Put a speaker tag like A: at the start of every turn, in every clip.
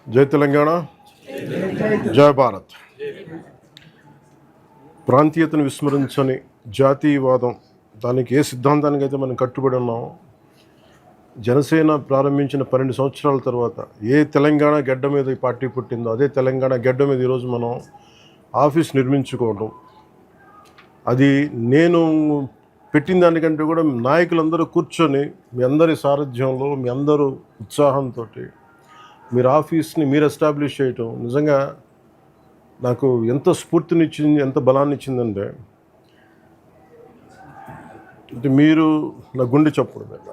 A: జై తెలంగాణ, జై భారత్. ప్రాంతీయతను విస్మరించని జాతీయవాదం, దానికి ఏ సిద్ధాంతానికి అయితే మనం కట్టుబడి ఉన్నామో, జనసేన ప్రారంభించిన 12 సంవత్సరాల తర్వాత ఏ తెలంగాణ గడ్డ మీద ఈ పార్టీ పుట్టిందో అదే తెలంగాణ గడ్డ మీద ఈరోజు మనం ఆఫీస్ నిర్మించుకోవడం, అది నేను పెట్టిన దానికంటే కూడా నాయకులందరూ కూర్చొని మీ అందరి సారథ్యంలో, మీ అందరూ ఉత్సాహంతో మీరు ఆఫీస్ని మీరు ఎస్టాబ్లిష్ చేయటం నిజంగా నాకు ఎంత స్ఫూర్తినిచ్చింది, ఎంత బలాన్ని ఇచ్చిందంటే మీరు నా గుండె చప్పుడు మీద.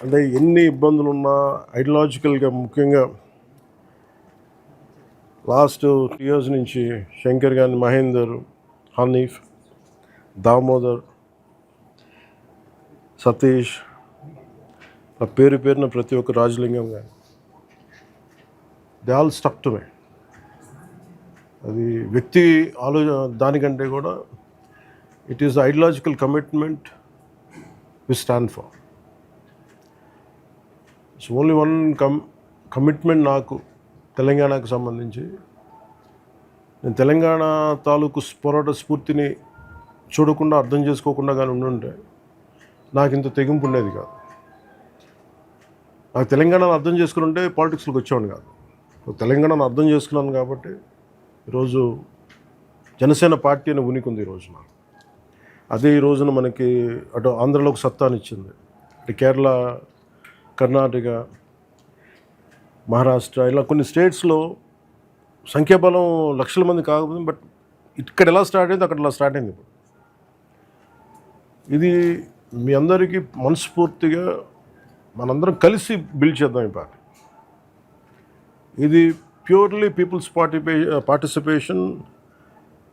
A: అంటే ఎన్ని ఇబ్బందులు ఉన్నా ఐడియాలజికల్గా, ముఖ్యంగా లాస్ట్ 2 years నుంచి శంకర్ గాని, మహేందర్, హనీఫ్, దామోదర్, సతీష్, నా పేరున ప్రతి ఒక్క రాజలింగం కానీ, they all stuck to me. అది వ్యక్తి దానికంటే కూడా it is ideological commitment we stand for. So only one commitment నాకు తెలంగాణకు సంబంధించి. నేను తెలంగాణ తాలూకు పోరాట స్ఫూర్తిని చూడకుండా, అర్థం చేసుకోకుండా కానీ ఉండుంటే నాకు ఇంత తెగింపు ఉండేది కాదు. నాకు తెలంగాణను అర్థం చేసుకుని ఉంటే పాలిటిక్స్లోకి వచ్చేవాడిని కాదు. తెలంగాణను అర్థం చేసుకున్నాను కాబట్టి ఈరోజు జనసేన పార్టీ అని ఉనికి ఉంది ఈరోజున. అదే ఈ రోజున మనకి అటు ఆంధ్రలోకి సత్తానిచ్చింది. ఇటు కేరళ, కర్ణాటక, మహారాష్ట్ర, ఇలా కొన్ని స్టేట్స్లో సంఖ్యాబలం లక్షల మంది కాకపోతే, బట్ ఇక్కడ ఎలా స్టార్ట్ అయింది అక్కడ ఇలా స్టార్ట్ అయింది. ఇప్పుడు ఇది మీ అందరికీ మనస్ఫూర్తిగా మనందరం కలిసి బిల్డ్ చేద్దాం ఈ పార్టీ. ఇది ప్యూర్లీ పీపుల్స్ పార్టిసిపేషన్,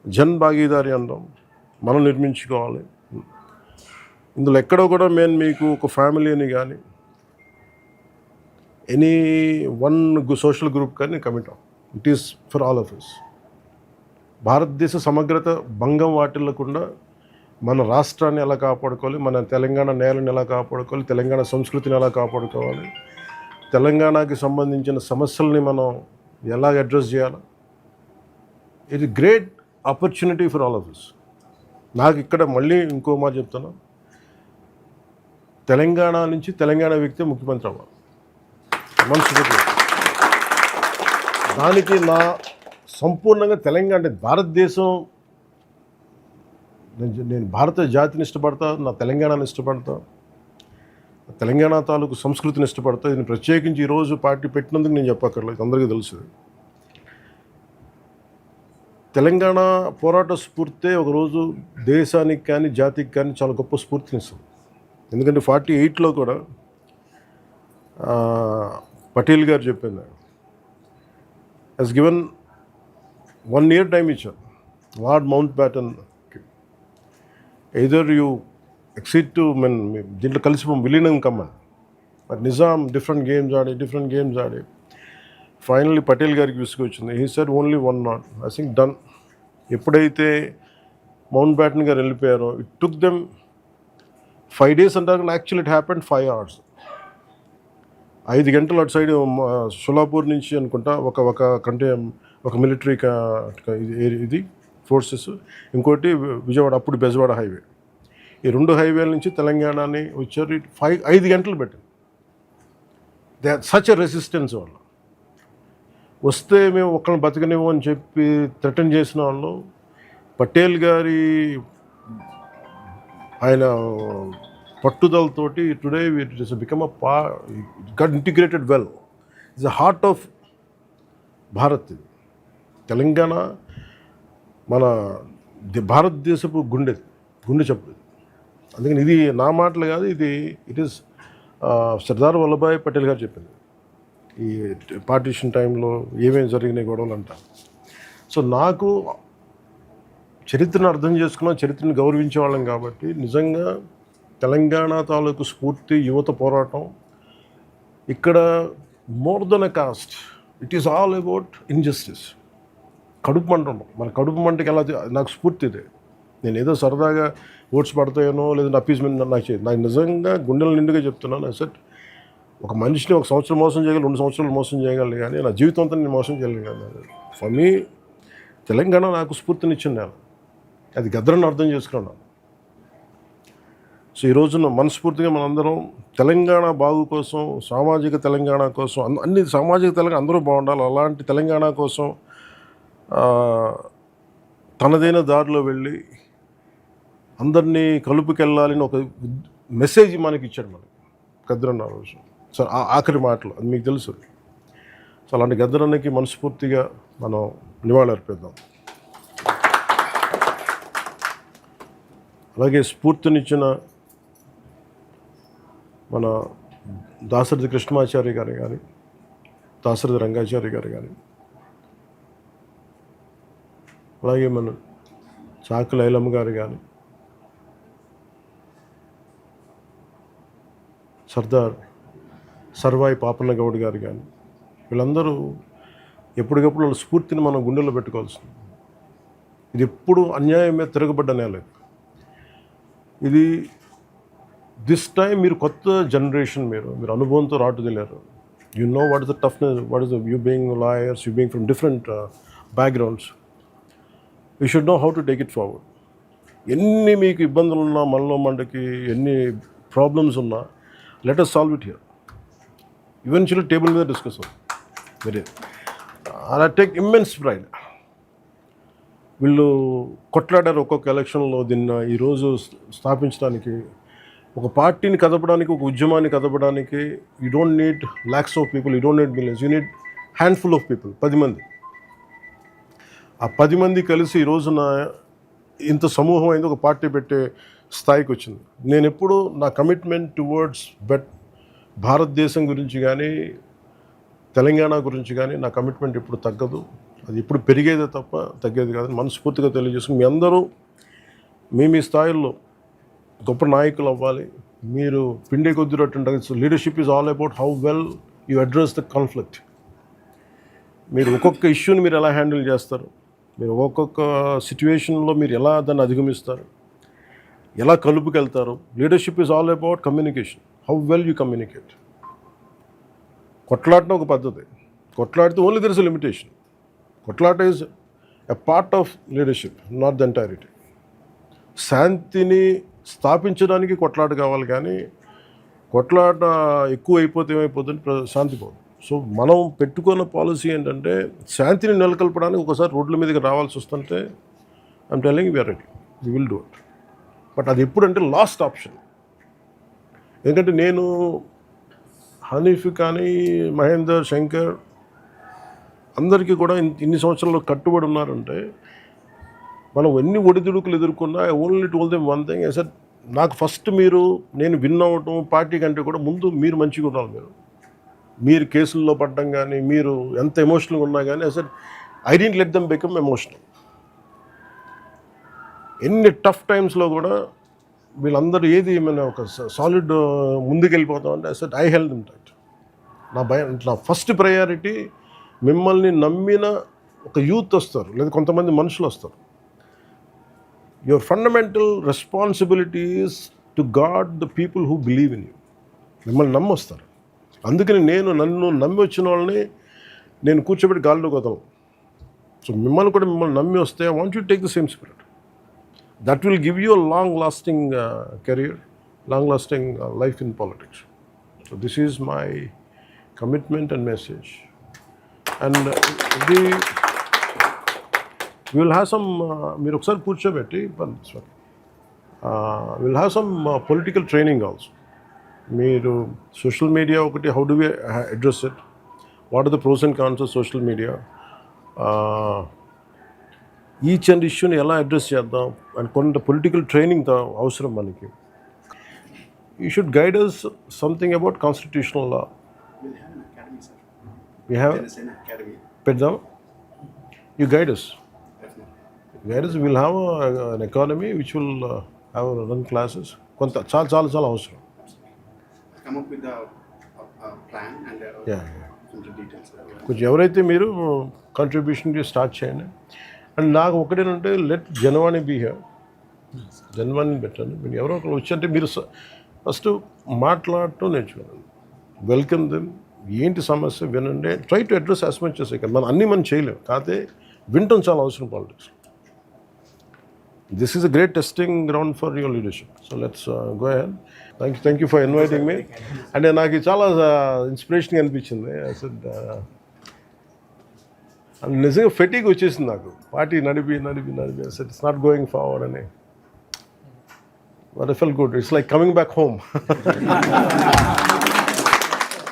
A: జన్ భాగీదారి అంటాం. మనం నిర్మించుకోవాలి. ఇందులో ఎక్కడో కూడా మేము మీకు ఒక ఫ్యామిలీని కానీ, ఎనీ వన్ సోషల్ గ్రూప్ కానీ కమిట్ అవ్వం. It is for all of us. భారతదేశ సమగ్రత భంగం వాటిల్లకుండా మన రాష్ట్రాన్ని ఎలా కాపాడుకోవాలి, మన తెలంగాణ నేలని ఎలా కాపాడుకోవాలి, తెలంగాణ సంస్కృతిని ఎలా కాపాడుకోవాలి, తెలంగాణకి సంబంధించిన సమస్యల్ని మనం ఎలా అడ్రస్ చేయాలి, ఇది great opportunity for all of us. నాకు ఇక్కడ మళ్ళీ ఇంకో మాట చెప్తాను, తెలంగాణ నుంచి తెలంగాణ వ్యక్తి ముఖ్యమంత్రి అవ్వాలి. మనసు దానికి నా సంపూర్ణంగా తెలంగాణ అంటే భారతదేశం, నేను భారత జాతిని ఇష్టపడతా, నా తెలంగాణని ఇష్టపడతా, తెలంగాణ తాలూకు సంస్కృతిని ఇష్టపడతా. దీన్ని ప్రత్యేకించి ఈరోజు పార్టీ పెట్టినందుకు నేను చెప్పక్కర్లేదు, అందరికీ తెలుసు. తెలంగాణ పోరాట స్ఫూర్తే ఒకరోజు దేశానికి కానీ జాతికి కానీ చాలా గొప్ప స్ఫూర్తినిస్తుంది. ఎందుకంటే 48లో కూడా పటేల్ గారు చెప్పింది, హెస్ గివెన్ 1 year టైం ఇచ్చారు Lord Mountbatten. Either you exceed to దీంట్లో కలిసి విలీనం కమ్మని. బట్ నిజాం డిఫరెంట్ గేమ్స్ ఆడి ఫైనల్లీ పటేల్ గారికి విసుగొచ్చింది. He said only 1 knot, I think done. ఎప్పుడైతే మౌంట్ బ్యాటన్ గారు వెళ్ళిపోయారో, ఇట్ టుక్ దెమ్ 5 days అంటారు. Actually it happened 5 hours. 5 గంటలు అటు సైడ్ షోలాపూర్ నుంచి అనుకుంటా ఒక మిలిటరీ ఇది ఫోర్సెస్, ఇంకోటి విజయవాడ, అప్పుడు బెజవాడ హైవే, ఈ 2 హైవేల నుంచి తెలంగాణని వచ్చారు. 5 గంటలు పెట్టింది. They are such a resistance. వాళ్ళు వస్తే మేము ఒక్కరిని బతకనివ్వం అని చెప్పి థ్రెటన్ చేసిన వాళ్ళు పటేల్ గారి ఆయన పట్టుదలతోటి today it is become got integrated well. It's the heart of Bharat. ఇది తెలంగాణ మన భారతదేశపు గుండె చెప్పు. అందుకని ఇది నా మాటలు కాదు, ఇట్ ఈస్ సర్దార్ వల్లభాయ్ పటేల్ గారు చెప్పింది. ఈ పార్టీషన్ టైంలో ఏమేమి జరిగినాయి గొడవలు అంట. సో నాకు చరిత్రను అర్థం చేసుకున్నాం, చరిత్రను గౌరవించే వాళ్ళం కాబట్టి నిజంగా తెలంగాణ తాలూకు స్ఫూర్తి, యువత పోరాటం ఇక్కడ more than a cost, it is all about injustice. కడుపు మంట ఉండవు. మన కడుపు మంటకి ఎలా నాకు స్ఫూర్తి ఇదే. నేను ఏదో సరదాగా ఓట్స్ పడతాయనో లేదంటే అప్పీస్మెంట్ నాకు నిజంగా గుండెల నిండుగా చెప్తున్నాను. అసెట్ ఒక మనిషిని ఒక సంవత్సరం మోసం చేయగలరు, 2 సంవత్సరాలు మోసం చేయగలరు, కానీ నా జీవితం అంతా నేను మోసం చేయలేను కదా. ఫర్ మీ తెలంగాణ నాకు స్ఫూర్తినిచ్చింది నేను, అది గద్దరని అర్థం చేసుకున్నాను. సో ఈ రోజున మనస్ఫూర్తిగా మనందరం తెలంగాణ బాగు కోసం, సామాజిక తెలంగాణ కోసం, అన్ని సామాజిక తెలంగాణ అందరూ బాగుండాలి, అలాంటి తెలంగాణ కోసం తనదైన దారిలో వెళ్ళి అందరినీ కలుపుకెళ్ళాలని ఒక మెసేజ్ మనకి ఇచ్చాడు మనకి గద్దరన్న రోజు. సో ఆఖరి మాటలు అది మీకు తెలుసు. సో అలాంటి గద్దరన్నకి మనస్ఫూర్తిగా మనం నివాళి అర్పిద్దాం. అలాగే స్ఫూర్తినిచ్చిన మన దాశరథి కృష్ణమాచారి గారు కానీ, దాశరథి రంగాచారి గారు కానీ, అలాగే మన చాకుల ఐలమ్మ గారు కానీ, సర్దార్ సర్వాయి పాపన్న గౌడ్ గారు కానీ, వీళ్ళందరూ ఎప్పటికప్పుడు వాళ్ళ స్ఫూర్తిని మనం గుండెల్లో పెట్టుకోవాల్సింది. ఇది ఎప్పుడు అన్యాయం మీద తిరగబడ్డ నేల ఇది. దిస్ టైం మీరు కొత్త జనరేషన్, మీరు అనుభవంతో రాటుదిలేరు. You know what is the toughness, what is the you being lawyers, you being from different backgrounds. You should know how to take it forward. ఎన్ని మీకు ఇబ్బందులు ఉన్నా, మనలో మనకి ఎన్ని ప్రాబ్లమ్స్ ఉన్నా, let us solve it here. Eventually table మీద discuss అవుతుంది. Very I take immense pride. వీళ్ళు కొట్లాడారు ఒక్కొక్క ఎలక్షన్లో. దీన్ని ఈరోజు స్థాపించడానికి, ఒక పార్టీని కదపడానికి, ఒక ఉద్యమాన్ని కదపడానికి you don't need lakhs of people, you don't need millions, you need handful of people, 10 మంది. ఆ 10 మంది కలిసి ఈ రోజున ఇంత సమూహం అయింది, ఒక పార్టీ పెట్టే స్థాయికి వచ్చింది. నేను ఎప్పుడు నా కమిట్మెంట్ టువర్డ్స్ భారతదేశం గురించి కానీ, తెలంగాణ గురించి కానీ నా కమిట్మెంట్ ఎప్పుడు తగ్గదు. అది ఎప్పుడు పెరిగేదే తప్ప తగ్గేది కాదని మనస్ఫూర్తిగా తెలియజేసుకుని, మీ అందరూ మీ స్థాయిల్లో గొప్ప నాయకులు అవ్వాలి. మీరు పిండే కొద్ది రొట్టె. Leadership is all about how well you address the conflict. మీరు ఒక్కొక్క ఇష్యూని మీరు ఎలా హ్యాండిల్ చేస్తారు, మీరు ఒక్కొక్క సిచ్యువేషన్లో మీరు ఎలా దాన్ని అధిగమిస్తారు, ఎలా కలుపుకెళ్తారు. Leadership is all about communication, how well you communicate. కొట్లాడటం ఒక పద్ధతి, కొట్లాడితే only there is a limitation. కొట్లాట is a part of leadership, not the entirety. శాంతిని స్థాపించడానికి కొట్లాట కావాలి, కానీ కొట్లాట ఎక్కువ అయిపోతే ఏమైపోతుంది, శాంతి పోదు. సో మనం పెట్టుకున్న పాలసీ ఏంటంటే, శాంతిని నెలకొల్పడానికి ఒకసారి రోడ్ల మీదకి రావాల్సి వస్తుంటే I'm telling we are ready, we will do it. But అది ఎప్పుడంటే లాస్ట్ ఆప్షన్. ఎందుకంటే నేను హనీఫ్ కానీ, మహేందర్, శంకర్ అందరికీ కూడా ఇన్ని సంవత్సరాలు కట్టుబడి ఉన్నారంటే, మనం ఎన్ని ఒడిదుడుకులు ఎదుర్కొన్నా I only told them one thing. Sir నాకు ఫస్ట్ నేను విన్ అవ్వటం పార్టీ కంటే కూడా ముందు మీరు మంచిగా ఉండాలి. మీరు కేసుల్లో పడడం కానీ, మీరు ఎంత ఎమోషనల్గా ఉన్నా కానీ sir I don't let them become emotional. ఎన్ని టఫ్ టైమ్స్లో కూడా వీళ్ళందరూ ఏది ఏమైనా ఒక సాలిడ్ ముందుకెళ్ళిపోతామంటే sir I help them tight. నా ఫస్ట్ ప్రయారిటీ మిమ్మల్ని నమ్మిన ఒక యూత్ వస్తారు, లేదా కొంతమంది మనుషులు వస్తారు. Your fundamental responsibility is to guard the people who believe in you. మిమ్మల్ని నమ్మి వస్తారు. అందుకని నన్ను నమ్మి వచ్చిన వాళ్ళని నేను కూర్చోబెట్టి గాల్లో కొదలను. సో మిమ్మల్ని నమ్మి వస్తే I want you take the same spirit. That will give you a long lasting career, long lasting life in politics. So this is my commitment and message. And ఇది విల్ హ్యావ్ సమ్, మీరు ఒకసారి కూర్చోబెట్టి will have some political training also. మీరు social media ఒకటి, how do we address it, what are the pros and cons of social media, each and ఇష్యూని ఎలా address చేద్దాం and కొంత పొలిటికల్ ట్రైనింగ్ అవసరం మనకి. You should guide us something about constitutional law. We have పెడదాం. You guide us. We'll have an academy which will have run classes. కొంత చాలా అవసరం.
B: Come up with the plan and some details.
A: కొంచెం ఎవరైతే మీరు contribution start చేయండి. And నాకు ఒకటేనంటే, let Janavani be here. జనవాణిని పెట్టండి. మీరు ఎవరో ఒకరు వచ్చి, అంటే మీరు ఫస్ట్ మాట్లాడటం నేర్చుకోండి. Welcome them. ఏంటి సమస్య వినండి, try to address as much as you can. మనం చేయలేం, కాకపోతే వినటం చాలా అవసరం politics. This is a great testing ground for your leadership. So let's go ahead. Thank you for inviting me. అంటే నాకు చాలా ఇన్స్పిరేషన్గా అనిపించింది. నిజంగా ఫెటీగ్ వచ్చేసింది నాకు, పార్టీ నడిపి ఇట్స్ నాట్ గోయింగ్ ఫార్వర్డ్ అని. But I felt good. It's like coming back home.